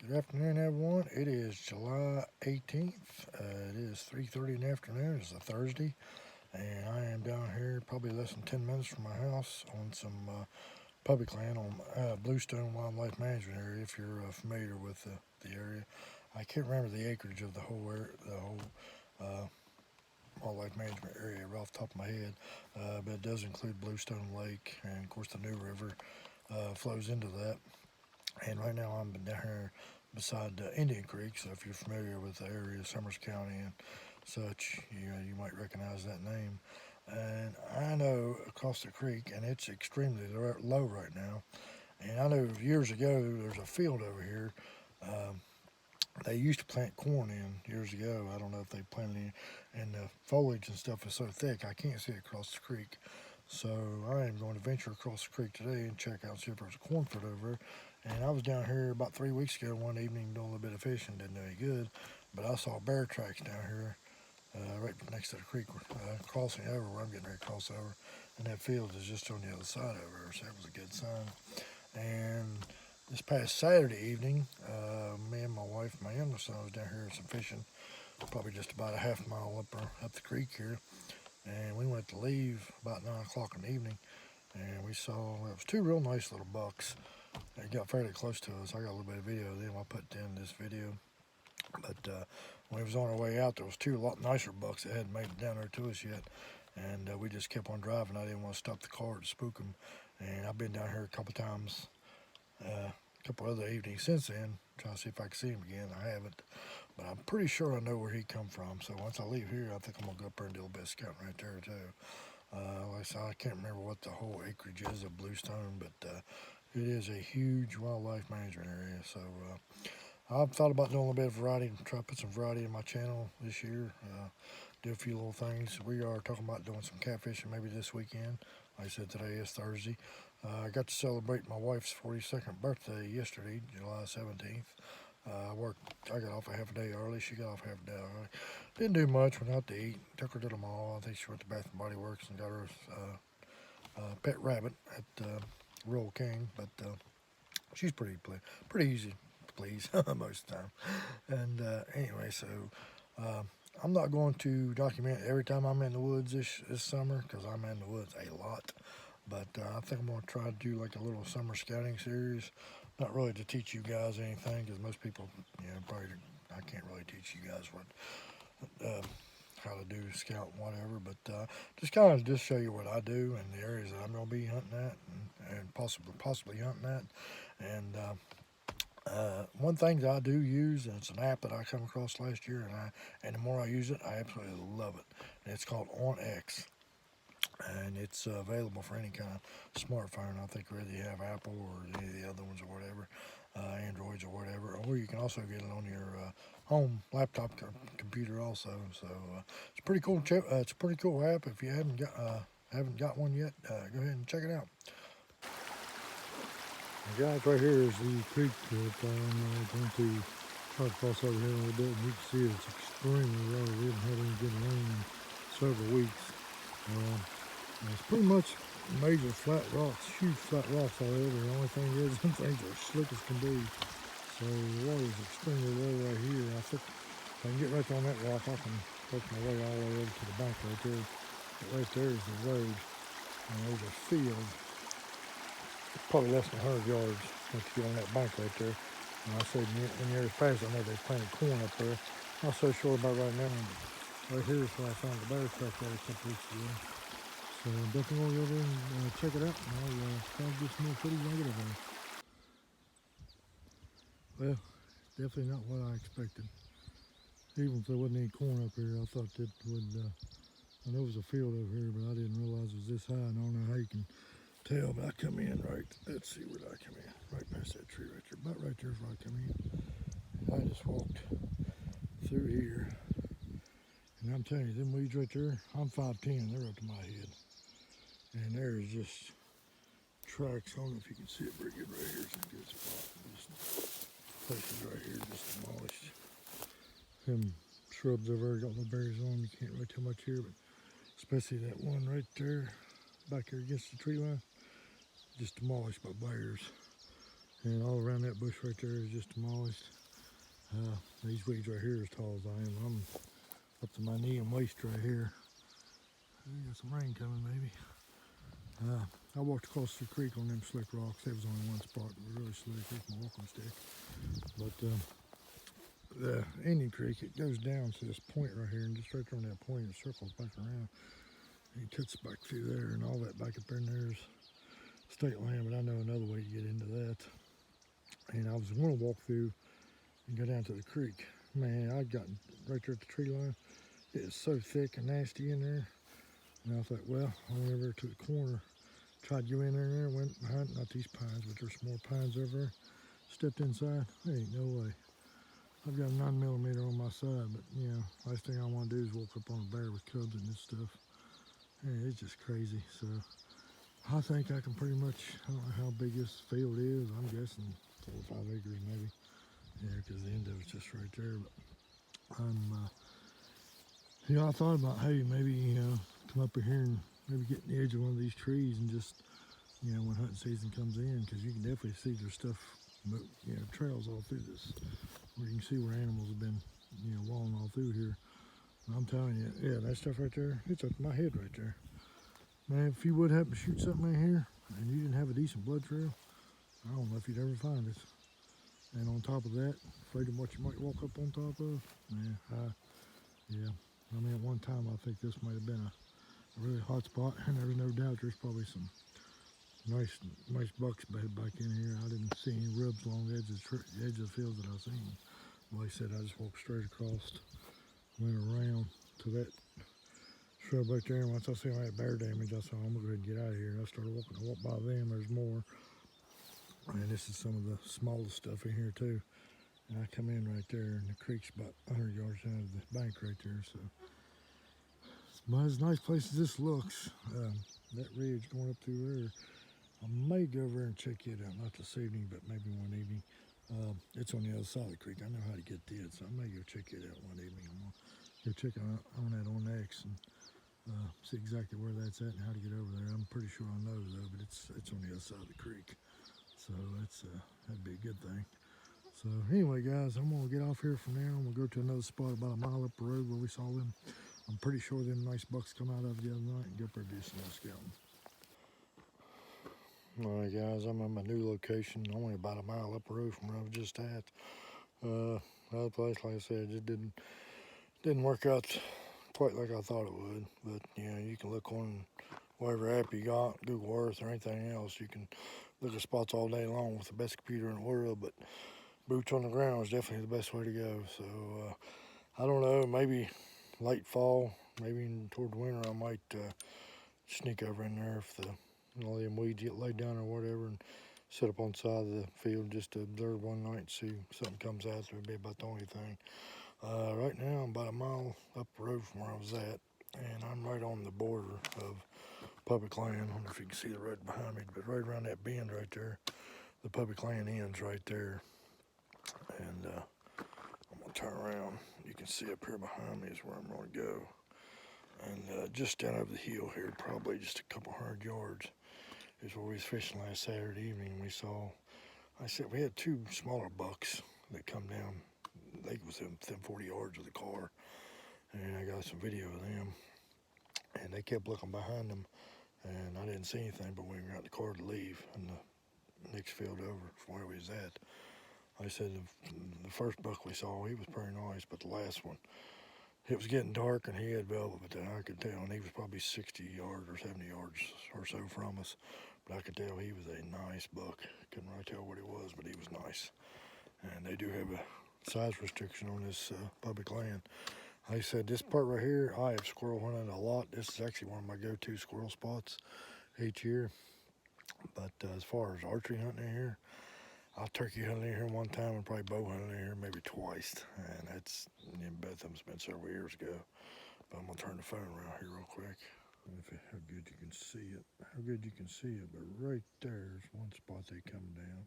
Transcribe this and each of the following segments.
Good afternoon, everyone. It is July 18th. It is 3:30 in the afternoon. It's a Thursday, and I am down here probably less than 10 minutes from my house on some public land on Bluestone Wildlife Management Area. If you're familiar with the area, I can't remember the acreage of the whole uh, wildlife management area right off the top of my head, but it does include Bluestone Lake, and of course the New River flows into that. And right now I'm down here beside Indian Creek, so if you're familiar with the area, Summers County and such, you might recognize that name. And I know across the creek, and it's extremely low right now. And I know years ago there's a field over here. Um, they used to plant corn in years ago. I don't know if they planted any, and the foliage and stuff is so thick I can't see it across the creek. So I am going to venture across the creek today and check out see if there's a cornfield over. And I was down here about 3 weeks ago one evening doing a little bit of fishing, didn't do any good, but I saw bear tracks down here right next to the creek, crossing over where I'm getting ready to cross over, and that field is just on the other side over, so that was a good sign. And this past Saturday evening, me and my wife, my youngest son, was down here some fishing, probably just about a half mile up the creek here, and we went to leave about 9 o'clock in the evening, and we saw it was two real nice little bucks. They got fairly close to us. I got a little bit of video of them. I put in this video, but when we was on our way out, there was two a lot nicer bucks that hadn't made it down there to us yet, and we just kept on driving. I didn't want to stop the car to spook them, and I've been down here a couple times a couple other evenings since then, trying to see if I can see him again. I haven't, but I'm pretty sure I know where he come from. So once I leave here, I think I'm gonna go up there and do a little bit of scouting right there too. Like I said, I can't remember what the whole acreage is of Bluestone, but it is a huge wildlife management area. So I've thought about doing a little bit of variety, try to put some variety in my channel this year. Do a few little things. We are talking about doing some catfishing maybe this weekend. Like I said, today is Thursday. I got to celebrate my wife's 42nd birthday yesterday, July 17th. I worked. I got off a half a day early. She got off half a day early. Didn't do much. Went out to eat. Took her to the mall. I think she went to Bath and Body Works and got her pet rabbit at Royal King. But she's pretty easy to please most of the time. And anyway, so uh, I'm not going to document every time I'm in the woods this summer because I'm in the woods a lot. But I think I'm going to try to do like a little summer scouting series. Not really to teach you guys anything because most people, probably I can't really teach you guys how to do scout and whatever. But just kind of just show you what I do and the areas that I'm going to be hunting at and possibly hunting at. And one thing that I do use, and it's an app that I come across last year, and the more I use it, I absolutely love it. And it's called OnX, and it's available for any kind of smartphone. I think whether you have Apple or any of the other ones or whatever, Androids or whatever, or you can also get it on your home laptop computer also. So it's pretty cool. It's a pretty cool app. If you haven't got one yet, go ahead and check it out. Guys, right here is the creek that I'm going to try to cross over here a little bit, and you can see it's extremely low. We haven't had any good rain in several weeks. Uh, it's pretty much major flat rocks, huge flat rocks all over. The only thing is, them things are slick as can be. So the water is extremely low right here. I think if I can get right on that rock, I can work my way all the way over to the bank right there. But right there is the road, and there's a field probably less than 100 yards once you get on that bank right there. And I said in the area past, I know they planted corn up there. Not so sure about right now, but right here is where I found the bear track there a couple weeks ago. So I'm definitely going to go over and check it out, and I'll try to get some more footage when I get over there. Well, it's definitely not what I expected. Even if there wasn't any corn up here, I thought that would, I know it was a field over here, but I didn't realize it was this high, and I don't know how you can tell, but I come in right, let's see where did I come in, right past that tree right there, about right there is where I come in, and I just walked through here, and I'm telling you, them weeds right there, I'm 5'10", they're up to my head, and there is just tracks. I don't know if you can see it very good right here, it's a good spot, just places right here just demolished. Them shrubs over there got no berries on, you can't really tell much here, but especially that one right there, back here against the tree line, just demolished by bears. And all around that bush right there is just demolished. These weeds right here as tall as I am. I'm up to my knee and waist right here. We got some rain coming maybe. I walked across the creek on them slick rocks. There was only one spot that was really slick with my walking stick. But the Indian Creek, it goes down to this point right here, and just right there on that point, it circles back around. And it cuts back through there, and all that back up there, and there's state land, but I know another way to get into that. And I was going to walk through and go down to the creek. Man, I got right there at the tree line. It is so thick and nasty in there. And I thought, well, I went over to the corner, tried to go in there, went behind, not these pines, but there's some more pines over there. Stepped inside, there ain't no way. I've got a 9mm on my side, but you know, last thing I want to do is walk up on a bear with cubs and this stuff. Man, it's just crazy. So I think I can pretty much, I don't know how big this field is. I'm guessing 4 or 5 acres maybe. Yeah, because the end of it's just right there. But you know, I thought about, hey, maybe, you know, come up here and maybe get in the edge of one of these trees and just, you know, when hunting season comes in, because you can definitely see there's stuff, you know, trails all through this, where you can see where animals have been, you know, walling all through here. And I'm telling you, yeah, that stuff right there, it's up to my head right there. Man, if you would happen to shoot something in here and you didn't have a decent blood trail, I don't know if you'd ever find it. And on top of that, afraid of what you might walk up on top of, yeah. I mean, at one time, I think this might have been a really hot spot, and there's no doubt there's probably some nice bucks bedded back in here. I didn't see any rubs along the edge of the field that I seen. Like I said, I just walked straight across, went around to that shrub right there, and once I see all that bear damage, I said, I'm gonna go ahead and get out of here. And I started walking. I walked by them. There's more, and this is some of the smallest stuff in here too. And I come in right there, and the creek's about 100 yards down to the bank right there. So, but as nice place as this looks, that ridge going up through there, I may go over there and check it out. Not this evening, but maybe one evening. It's on the other side of the creek. I know how to get to it, so I may go check it out one evening. I'm gonna go check on that on X and see exactly where that's at and how to get over there. I'm pretty sure I know though, but it's on the other side of the creek, so that'd be a good thing. So anyway, guys, I'm gonna get off here for now. I'm gonna go to another spot about a mile up the road where we saw them. I'm pretty sure them nice bucks come out of the other night and go produce some scouting. All right, guys, I'm at my new location, only about a mile up the road from where I was just at. Other place, like I said, just didn't work out quite like I thought it would. But you know, you can look on whatever app you got, Google Earth or anything else. You can look at spots all day long with the best computer in the world. But boots on the ground is definitely the best way to go. So I don't know, maybe late fall, maybe toward the winter, I might sneak over in there if the them weeds get laid down or whatever, and sit up on the side of the field just to observe one night and see if something comes out. That would be about the only thing. Right now, I'm about a mile up the road from where I was at, and I'm right on the border of public land. I don't know if you can see the road behind me, but right around that bend right there, the public land ends right there. And I'm gonna turn around. You can see up here behind me is where I'm gonna go. And just down over the hill here, probably just a couple 100 yards, is where we was fishing last Saturday evening. We saw, I said, we had 2 smaller bucks that come down. They was within 40 yards of the car, and I got some video of them. And they kept looking behind them, and I didn't see anything. But when we got in the car to leave, in the next field over from where we was at, I said the first buck we saw, he was pretty nice, but the last one, it was getting dark and he had velvet, but I could tell, and he was probably 60 yards or 70 yards or so from us. But I could tell he was a nice buck. Couldn't really tell what he was, but he was nice. And they do have a size restriction on this public land. Like I said, this part right here, I have squirrel hunted a lot. This is actually one of my go-to squirrel spots each year. But as far as archery hunting in here, I turkey hunted in here one time and probably bow hunted in here maybe twice. And both of them's been several years ago. But I'm gonna turn the phone around here real quick. I don't know how good you can see it. But right there's one spot they come down.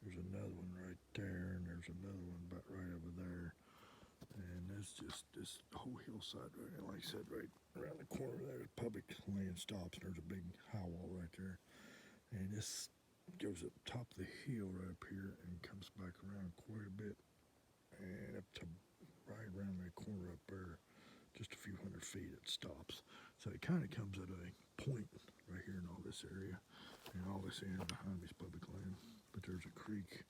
There's another one right there, and there's another one about right over there. And that's just this whole hillside right there. Like I said, right around the corner there, public land stops. There's a big high wall right there. And goes up top of the hill right up here and comes back around quite a bit and up to right around that corner up there, just a few hundred feet it stops. So it kind of comes at a point right here in all this area, and all this area behind me is public land. But there's a creek.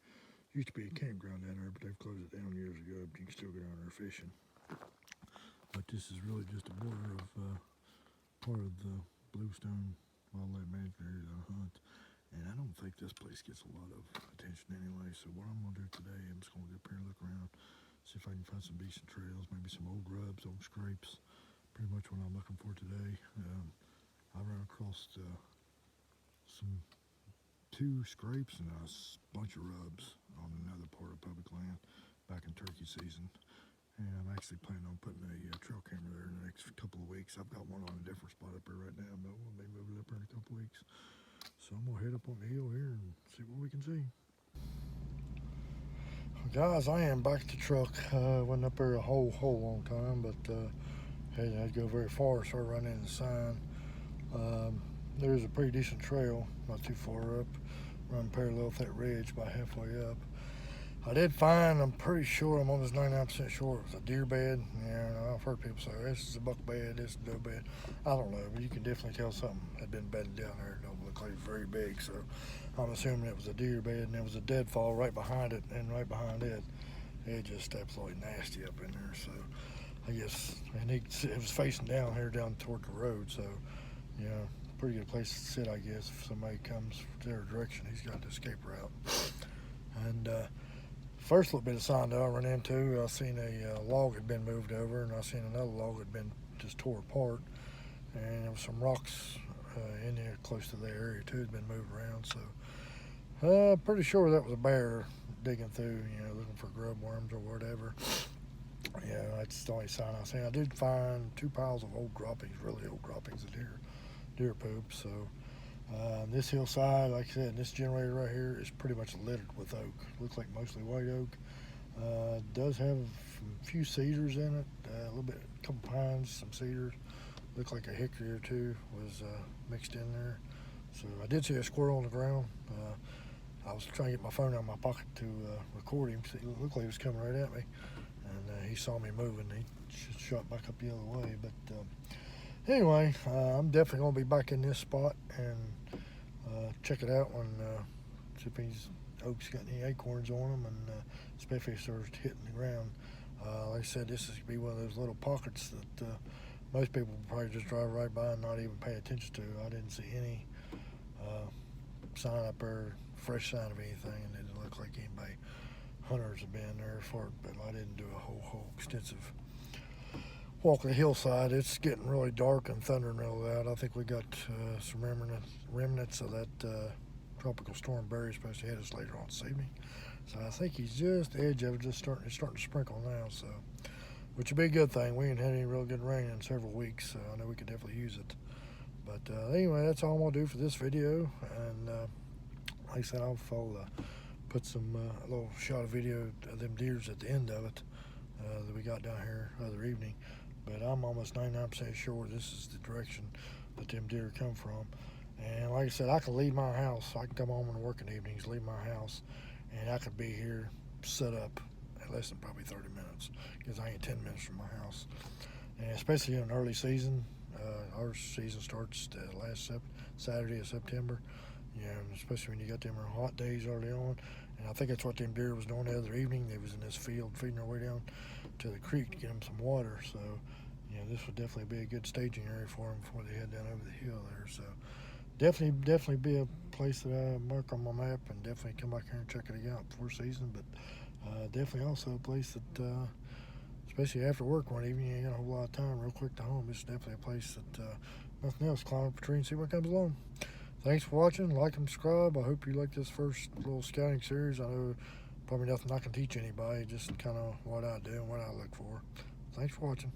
Used to be a campground down there, but they've closed it down years ago. But you can still go down there fishing. But this is really just a border of part of the Bluestone Wildlife Management Area that I hunt. And I don't think this place gets a lot of attention anyway. So what I'm gonna do today, I'm just gonna go up here and look around, see if I can find some decent trails, maybe some old grubs, old scrapes. Pretty much what I'm looking for today. I ran across two scrapes and a bunch of rubs on another part of public land back in turkey season. And I'm actually planning on putting a trail camera there in the next couple of weeks. I've got one on a different spot up there right now, but we'll be moving up there in a couple of weeks. So I'm gonna head up on the hill here and see what we can see. Guys, I am back at the truck. Wasn't up there a whole long time, but hadn't go very far, so I run into the sign. There's a pretty decent trail, not too far up, running parallel with that ridge about halfway up. I did find, I'm pretty sure, I'm almost 99% sure it was a deer bed. Yeah, I've heard people say, this is a buck bed, this is a doe bed. I don't know, but you can definitely tell something had been bedded down there. It don't look like it's very big, so I'm assuming it was a deer bed, and there was a deadfall right behind it, and right behind it, it just absolutely nasty up in there. So I guess, and it was facing down here, down toward the road, so, you know, pretty good place to sit, I guess, if somebody comes their direction. He's got the escape route. And first little bit of sign that I ran into, I seen a log had been moved over, and I seen another log had been just tore apart, and there was some rocks in there close to the area too had been moved around. So pretty sure that was a bear digging through, you know, looking for grub worms or whatever. Yeah, that's the only sign I seen. I did find 2 piles of old droppings, really old droppings of deer poop. So this hillside, like I said, this generator right here is pretty much littered with oak. Looks like mostly white oak. Does have a few cedars in it, a little bit, a couple pines, some cedars. Looked like a hickory or two was mixed in there. So I did see a squirrel on the ground. I was trying to get my phone out of my pocket to record him. It looked like he was coming right at me, and he saw me moving. He shot back up the other way. But anyway, I'm definitely going to be back in this spot and check it out when see if these oaks got any acorns on them, and especially if it starts hitting the ground. Like I said, this is going to be one of those little pockets that most people probably just drive right by and not even pay attention to. I didn't see any sign up there, fresh sign of anything, and it didn't look like anybody, hunters have been there for it, but I didn't do a whole extensive walk the hillside. It's getting really dark and thundering real loud. I think we got some remnants of that tropical storm Barry's supposed to hit us later on this evening. So I think he's just the edge of it, just starting to sprinkle now. So, which would be a good thing. We ain't had any real good rain in several weeks, so I know we could definitely use it. But anyway, that's all I'm gonna do for this video. And like I said, I'll put some a little shot of video of them deers at the end of it that we got down here the other evening. But I'm almost 99% sure this is the direction that them deer come from. And like I said, I can leave my house. I can come home in the working evenings, leave my house, and I could be here set up in less than probably 30 minutes, because I ain't 10 minutes from my house. And especially in early season, our season starts the last Saturday of September. You know, especially when you got them hot days early on. And I think that's what them deer was doing the other evening. They was in this field feeding their way down to the creek to get them some water. So, you know, this would definitely be a good staging area for them before they head down over the hill there. So, definitely be a place that I mark on my map, and definitely come back here and check it out before season. But definitely also a place that, especially after work one evening, you ain't got a whole lot of time real quick to home. It's definitely a place that, nothing else, climb up a tree and see what comes along. Thanks for watching. Like and subscribe. I hope you like this first little scouting series. I know probably nothing I can teach anybody, just kind of what I do and what I look for. Thanks for watching.